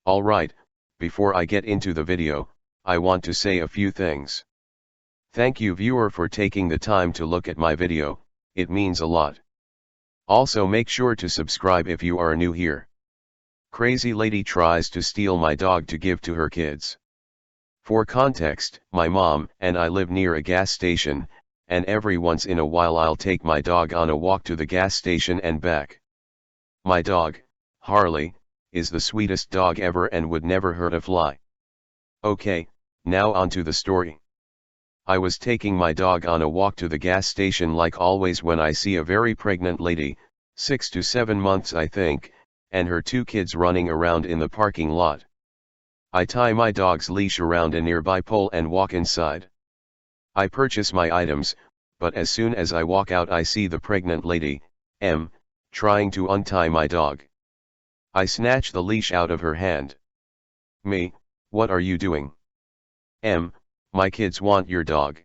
Alright, before I get into the video, I want to say a few things. Thank you viewer for taking the time to look at my video, it means a lot. Also make sure to subscribe if you are new here. Crazy lady tries to steal my dog to give to her kids. For context, my mom and I live near a gas station, and every once in a while I'll take my dog on a walk to the gas station and back. My dog, Harley, is the sweetest dog ever and would never hurt a fly. Okay, now on to the story. I was taking my dog on a walk to the gas station like always when I see a very pregnant lady, 6 to 7 months I think, and her 2 kids running around in the parking lot. I tie my dog's leash around a nearby pole and walk inside. I purchase my items, but as soon as I walk out I see the pregnant lady, M, trying to untie my dog. I snatch the leash out of her hand. Me, what are you doing? M, my kids want your dog.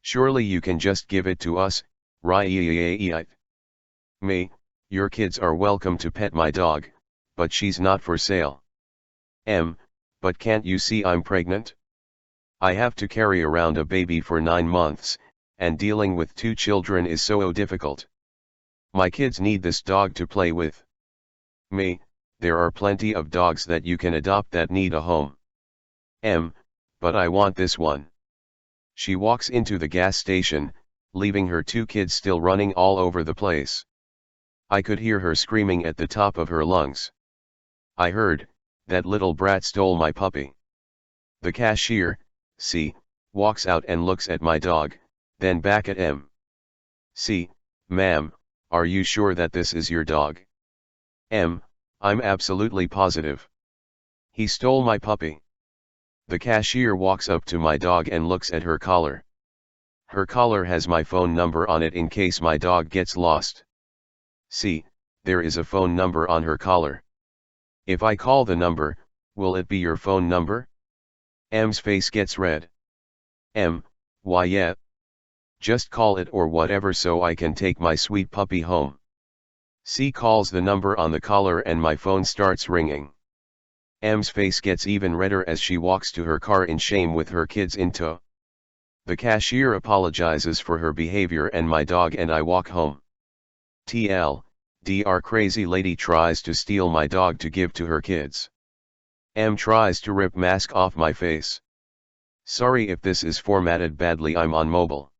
Surely you can just give it to us, right? Me, your kids are welcome to pet my dog, but she's not for sale. M, but can't you see I'm pregnant? I have to carry around a baby for 9 months, and dealing with 2 children is so difficult. My kids need this dog to play with. Me, there are plenty of dogs that you can adopt that need a home. M, but I want this one. She walks into the gas station, leaving her 2 kids still running all over the place. I could hear her screaming at the top of her lungs. I heard, that little brat stole my puppy. The cashier, C, walks out and looks at my dog, then back at M. C, ma'am, are you sure that this is your dog? M, I'm absolutely positive. He stole my puppy. The cashier walks up to my dog and looks at her collar. Her collar has my phone number on it in case my dog gets lost. See, there is a phone number on her collar. If I call the number, will it be your phone number? M's face gets red. M, why yeah. Just call it or whatever so I can take my sweet puppy home. C calls the number on the collar and my phone starts ringing. M's face gets even redder as she walks to her car in shame with her kids in tow. The cashier apologizes for her behavior and my dog and I walk home. Dr. Crazy lady tries to steal my dog to give to her kids. M tries to rip mask off my face. Sorry if this is formatted badly, I'm on mobile.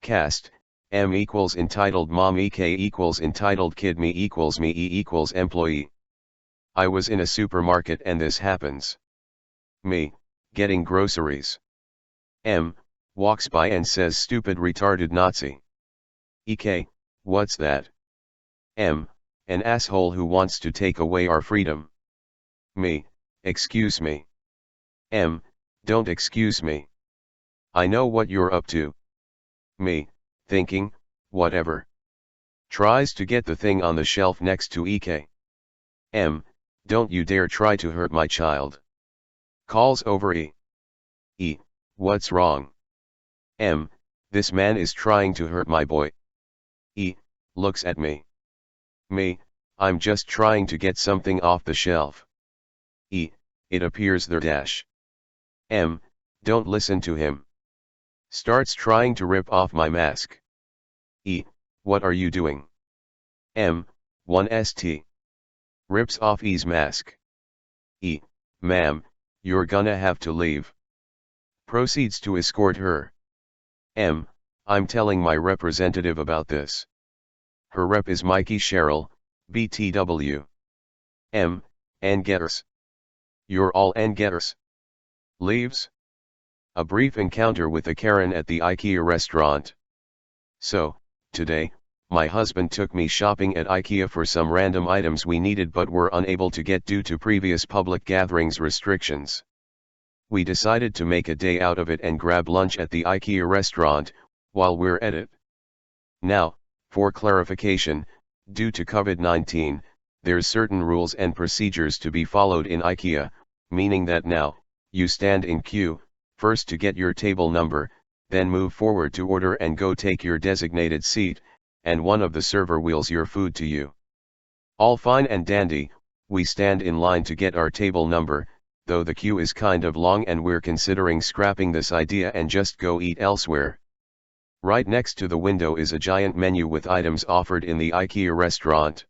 Cast, M equals entitled mom EK equals entitled kid me equals me E equals employee. I was in a supermarket and this happens. Me, getting groceries. M, walks by and says stupid retarded Nazi. EK, what's that? M, an asshole who wants to take away our freedom. Me, excuse me. M, don't excuse me. I know what you're up to. Me, thinking, whatever. Tries to get the thing on the shelf next to EK. M, don't you dare try to hurt my child. Calls over E. E, what's wrong? M, this man is trying to hurt my boy. E, looks at me. Me, I'm just trying to get something off the shelf. E, it appears they're dash. M, don't listen to him. Starts trying to rip off my mask. E, what are you doing? M, 1st. Rips off E's mask. E, ma'am, you're gonna have to leave. Proceeds to escort her. M, I'm telling my representative about this. Her rep is Mikey Sherrill, BTW. M, N-getters. You're all N-getters. Leaves. A brief encounter with a Karen at the IKEA restaurant. So, today, my husband took me shopping at IKEA for some random items we needed but were unable to get due to previous public gatherings restrictions. We decided to make a day out of it and grab lunch at the IKEA restaurant, while we're at it. Now, for clarification, due to COVID-19, there's certain rules and procedures to be followed in IKEA, meaning that now, you stand in queue, first to get your table number, then move forward to order and go take your designated seat, and one of the server wheels your food to you. All fine and dandy, we stand in line to get our table number, though the queue is kind of long and we're considering scrapping this idea and just go eat elsewhere. Right next to the window is a giant menu with items offered in the IKEA restaurant.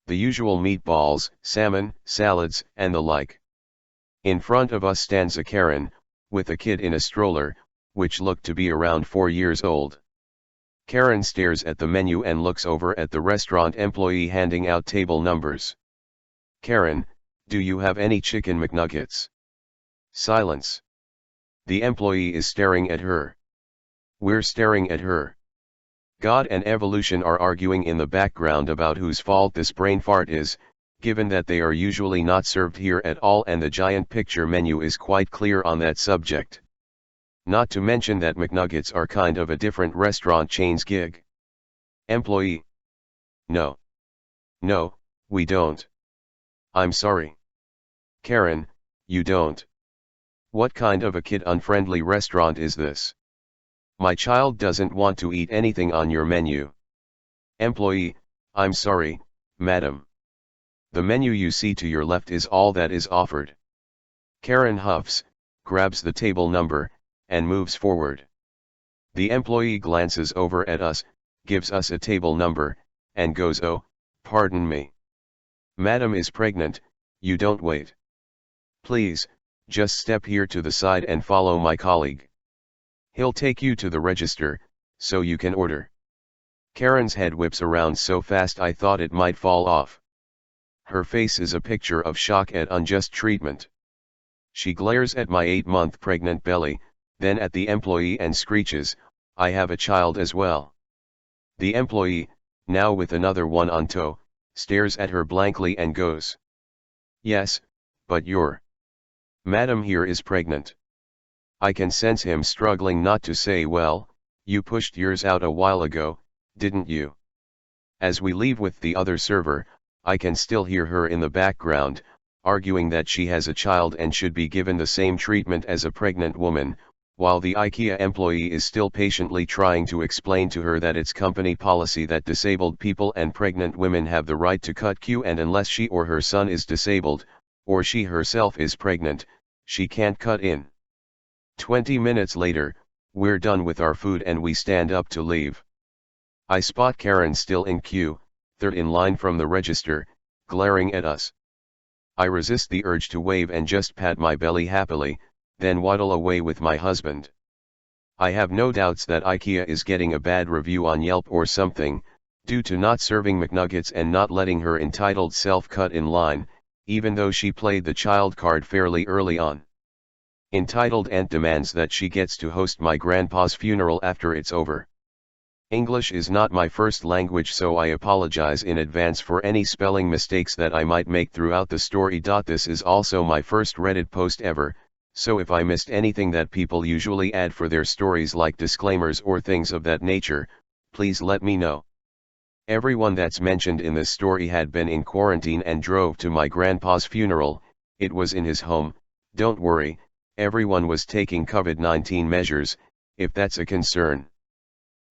The usual meatballs, salmon, salads, and the like. In front of us stands a Karen, with a kid in a stroller, which looked to be around 4 years old. Karen stares at the menu and looks over at the restaurant employee handing out table numbers. Karen, do you have any chicken McNuggets? Silence. The employee is staring at her. We're staring at her. God and evolution are arguing in the background about whose fault this brain fart is, given that they are usually not served here at all and the giant picture menu is quite clear on that subject. Not to mention that McNuggets are kind of a different restaurant chain's gig. Employee. No. No, we don't. I'm sorry. Karen, you don't. What kind of a kid-unfriendly restaurant is this? My child doesn't want to eat anything on your menu. Employee, I'm sorry, madam. The menu you see to your left is all that is offered. Karen huffs, grabs the table number, and moves forward. The employee glances over at us, gives us a table number, and goes, "Oh, pardon me. Madam is pregnant, you don't wait. Please, just step here to the side and follow my colleague. He'll take you to the register, so you can order." Karen's head whips around so fast I thought it might fall off. Her face is a picture of shock at unjust treatment. She glares at my 8-month pregnant belly, then at the employee and screeches, "I have a child as well." The employee, now with another one on tow, stares at her blankly and goes, "Yes, but your madam here is pregnant." I can sense him struggling not to say, "Well, you pushed yours out a while ago, didn't you?" As we leave with the other server, I can still hear her in the background, arguing that she has a child and should be given the same treatment as a pregnant woman, while the IKEA employee is still patiently trying to explain to her that it's company policy that disabled people and pregnant women have the right to cut queue, and unless she or her son is disabled, or she herself is pregnant, she can't cut in. 20 minutes later, we're done with our food and we stand up to leave. I spot Karen still in queue, third in line from the register, glaring at us. I resist the urge to wave and just pat my belly happily, then waddle away with my husband. I have no doubts that IKEA is getting a bad review on Yelp or something, due to not serving McNuggets and not letting her entitled self cut in line, even though she played the child card fairly early on. Entitled Aunt demands that she gets to host my grandpa's funeral after it's over. English is not my first language, so I apologize in advance for any spelling mistakes that I might make throughout the story. This is also my first Reddit post ever, so if I missed anything that people usually add for their stories like disclaimers or things of that nature, please let me know. Everyone that's mentioned in this story had been in quarantine and drove to my grandpa's funeral. It was in his home. Don't worry, everyone was taking COVID-19 measures, if that's a concern.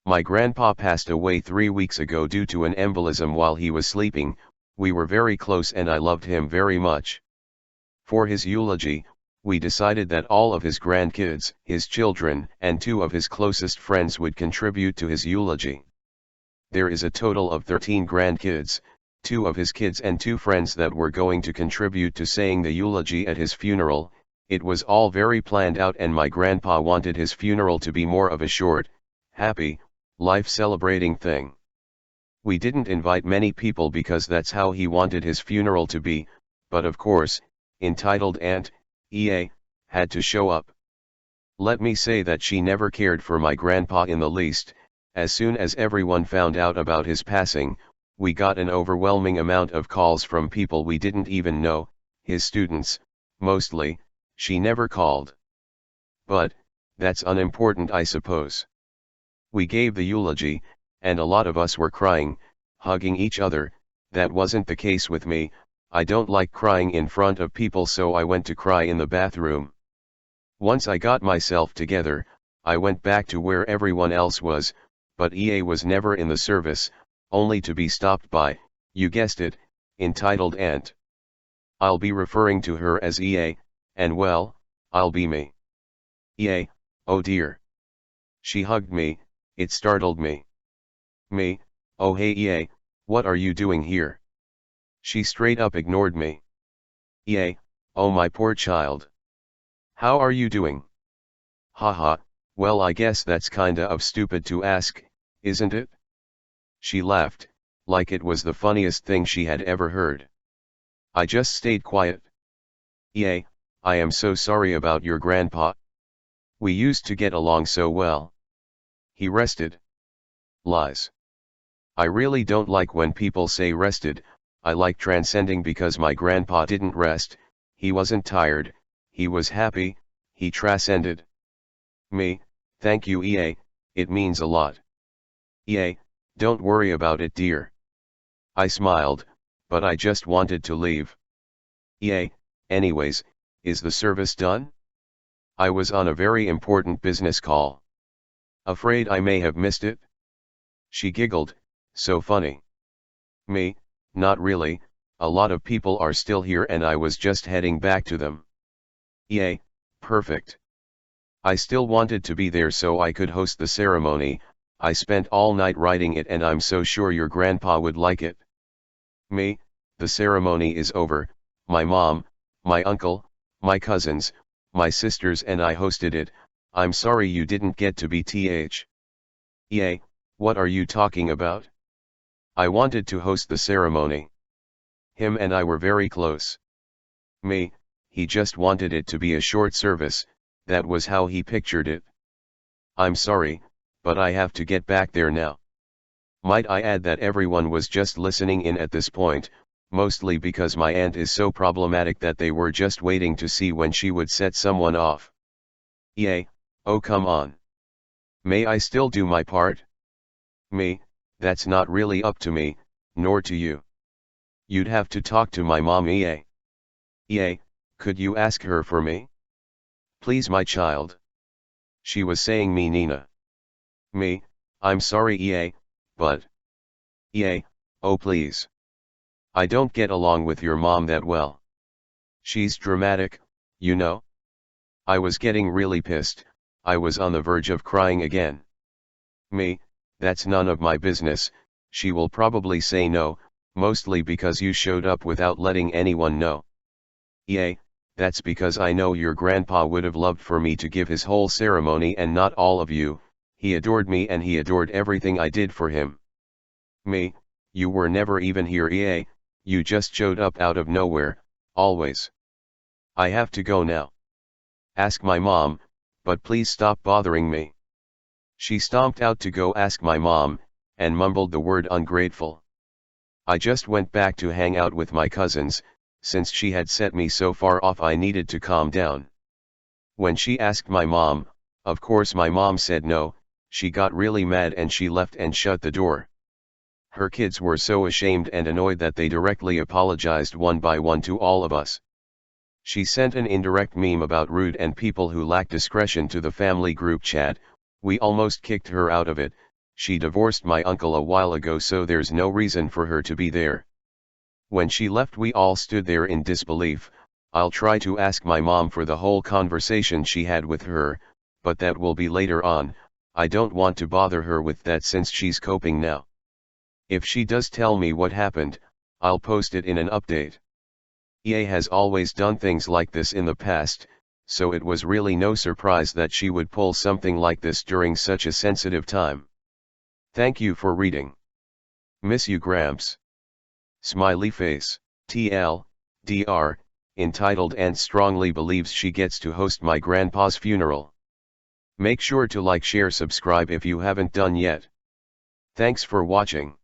My grandpa passed away 3 weeks ago due to an embolism while he was sleeping. We were very close and I loved him very much. For his eulogy, we decided that all of his grandkids, his children, and 2 of his closest friends would contribute to his eulogy. There is a total of 13 grandkids, 2 of his kids and 2 friends that were going to contribute to saying the eulogy at his funeral. It was all very planned out and my grandpa wanted his funeral to be more of a short, happy, life-celebrating thing. We didn't invite many people because that's how he wanted his funeral to be, but of course, entitled Aunt, EA, had to show up. Let me say that she never cared for my grandpa in the least. As soon as everyone found out about his passing, we got an overwhelming amount of calls from people we didn't even know, his students, mostly. She never called. But, that's unimportant, I suppose. We gave the eulogy, and a lot of us were crying, hugging each other. That wasn't the case with me. I don't like crying in front of people, so I went to cry in the bathroom. Once I got myself together, I went back to where everyone else was, but EA was never in the service, only to be stopped by, you guessed it, entitled Aunt. I'll be referring to her as EA, and well, I'll be me. EA, oh dear. She hugged me, it startled me. Me, oh hey EA, what are you doing here? She straight up ignored me. EA, oh my poor child. How are you doing? Haha, well I guess that's kinda of stupid to ask, isn't it? She laughed, like it was the funniest thing she had ever heard. I just stayed quiet. EA, I am so sorry about your grandpa. We used to get along so well. He rested. Lies. I really don't like when people say rested. I like transcending because my grandpa didn't rest, he wasn't tired, he was happy, he transcended. Me, thank you EA, it means a lot. EA, don't worry about it dear. I smiled, but I just wanted to leave. EA, anyways, is the service done? I was on a very important business call. Afraid I may have missed it? She giggled, so funny. Me, not really, a lot of people are still here and I was just heading back to them. EA, perfect. I still wanted to be there so I could host the ceremony, I spent all night writing it and I'm so sure your grandpa would like it. Me, the ceremony is over, my mom, my uncle, my cousins, my sisters and I hosted it, I'm sorry you didn't get to be th. EA, what are you talking about? I wanted to host the ceremony. Him and I were very close. Me, he just wanted it to be a short service, that was how he pictured it. I'm sorry, but I have to get back there now. Might I add that everyone was just listening in at this point, mostly because my aunt is so problematic that they were just waiting to see when she would set someone off. EA, oh come on. May I still do my part? Me, that's not really up to me, nor to you. You'd have to talk to my mom EA. EA, could you ask her for me? Please my child. She was saying me Nina. Me, I'm sorry EA, but. EA, oh please. I don't get along with your mom that well. She's dramatic, you know? I was getting really pissed, I was on the verge of crying again. Me, that's none of my business, she will probably say no, mostly because you showed up without letting anyone know. EA, that's because I know your grandpa would have loved for me to give his whole ceremony and not all of you, he adored me and he adored everything I did for him. Me, you were never even here EA, you just showed up out of nowhere, always. I have to go now. Ask my mom, but please stop bothering me. She stomped out to go ask my mom, and mumbled the word ungrateful. I just went back to hang out with my cousins, since she had set me so far off I needed to calm down. When she asked my mom, of course my mom said no, she got really mad and she left and shut the door. Her kids were so ashamed and annoyed that they directly apologized one by one to all of us. She sent an indirect meme about rude and people who lack discretion to the family group chat, we almost kicked her out of it, she divorced my uncle a while ago so there's no reason for her to be there. When she left we all stood there in disbelief. I'll try to ask my mom for the whole conversation she had with her, but that will be later on, I don't want to bother her with that since she's coping now. If she does tell me what happened, I'll post it in an update. EA has always done things like this in the past, so it was really no surprise that she would pull something like this during such a sensitive time. Thank you for reading. Miss you Gramps. Smiley face, TL, Dr, entitled and strongly believes she gets to host my grandpa's funeral. Make sure to like, share, subscribe if you haven't done yet. Thanks for watching.